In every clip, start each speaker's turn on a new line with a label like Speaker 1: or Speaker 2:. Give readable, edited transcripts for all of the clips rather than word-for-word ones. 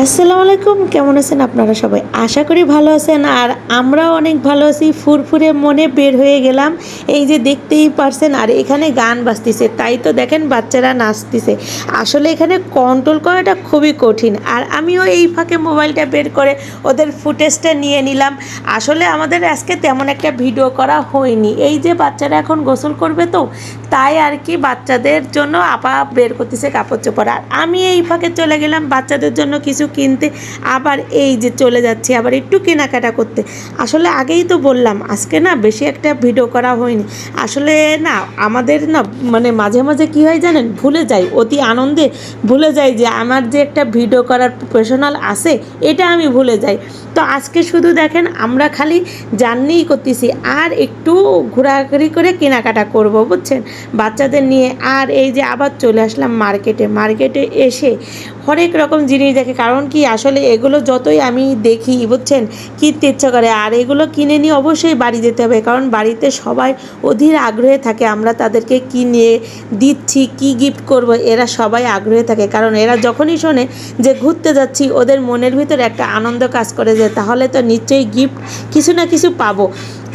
Speaker 1: আসসালামু আলাইকুম, কেমন আছেন আপনারা সবাই? আশা করি ভালো আছেন। আর আমরাও অনেক ভালো আছি। ফুরফুরে মনে বের হয়ে গেলাম। এই যে দেখতেই পারছেন, আর এখানে গান বাজতিছে, তাই তো দেখেন বাচ্চারা নাচতেছে। আসলে এখানে কন্ট্রোল করাটা খুবই কঠিন। আর আমিও এই ফাঁকে মোবাইলটা বের করে ওদের ফুটেজটা নিয়ে নিলাম। আসলে আমাদের আজকে তেমন একটা ভিডিও করা হয়নি। এই যে বাচ্চারা এখন গোসল করবে, তো তাই আর কি বাচ্চাদের জন্য আপা বের করতেছে কাপড় চোপড়। আর আমি এই ফাঁকে চলে গেলাম বাচ্চাদের জন্য কিছু কিনতে। আবার এই যে চলে যাচ্ছি আবার একটু কেনাকাটা করতে। আসলে আগেই তো বললাম আজকে না বেশি একটা ভিডিও করা হয়নি। আসলে না আমাদের না মানে মাঝে মাঝে কী হয় জানেন, ভুলে যাই অতি আনন্দে, ভুলে যাই যে আমার যে একটা ভিডিও করার প্রফেশনাল আছে এটা আমি ভুলে যাই। তো আজকে শুধু দেখেন আমরা খালি জার্নিই করতেছি আর একটু ঘোরাঘুরি করে কেনাকাটা করব, বুঝছেন, বাচ্চাদের নিয়ে। আর এই যে আবার চলে আসলাম মার্কেটে এসে হরেক রকম জিনিস দেখে। কারণ কি আসলে এগুলো যতই আমি দেখি, বুঝছেন, কিনতে ইচ্ছা করে। আর এগুলো কিনে নিয়ে অবশ্যই বাড়ি যেতে হবে, কারণ বাড়িতে সবাই অধীর আগ্রহে থাকে আমরা তাদেরকে কিনে দিচ্ছি, কি গিফট করব, এরা সবাই আগ্রহে থাকে। কারণ এরা যখনই শোনে যে ঘুরতে যাচ্ছি, ওদের মনের ভিতরে একটা আনন্দ কাজ করে যে তাহলে তো নিশ্চয়ই গিফট কিছু না কিছু পাবো।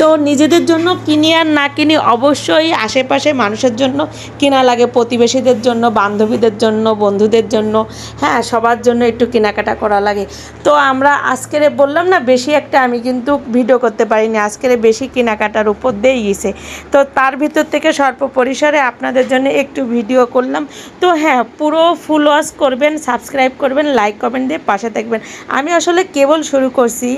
Speaker 1: তো নিজেদের জন্য কিনি আর না কিনি, অবশ্যই আশেপাশে মানুষের জন্য কেনা লাগে, প্রতিবেশীদের জন্য, বান্ধবীদের জন্য, বন্ধুদের জন্য, হ্যাঁ সবার জন্য একটু কেনাকাটা করা লাগে। তো আমরা আজকের বললাম না বেশি একটা আমি কিন্তু ভিডিও করতে পারিনি, আজকের বেশি কেনাকাটার উপর দিয়ে গেছে। তো তার ভিতর থেকে স্বল্প পরিসরে আপনাদের জন্য একটু ভিডিও করলাম। তো হ্যাঁ, পুরো ফুল ওয়াচ করবেন, সাবস্ক্রাইব করবেন, লাইক কমেন্ট দিয়ে পাশে থাকবেন। আমি আসলে কেবল শুরু করছি,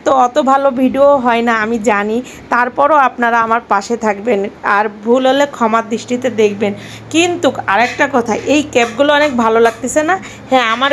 Speaker 1: তো অত ভালো ভিডিও হয় না আমি জানি, তারপরও আপনারা আমার পাশে থাকবেন আর ভুল হলে ক্ষমার দৃষ্টিতে দেখবেন। কিন্তু আরেকটা কথা, এই ক্যাপগুলো অনেক ভালো লাগতেছে না? হ্যাঁ, আমার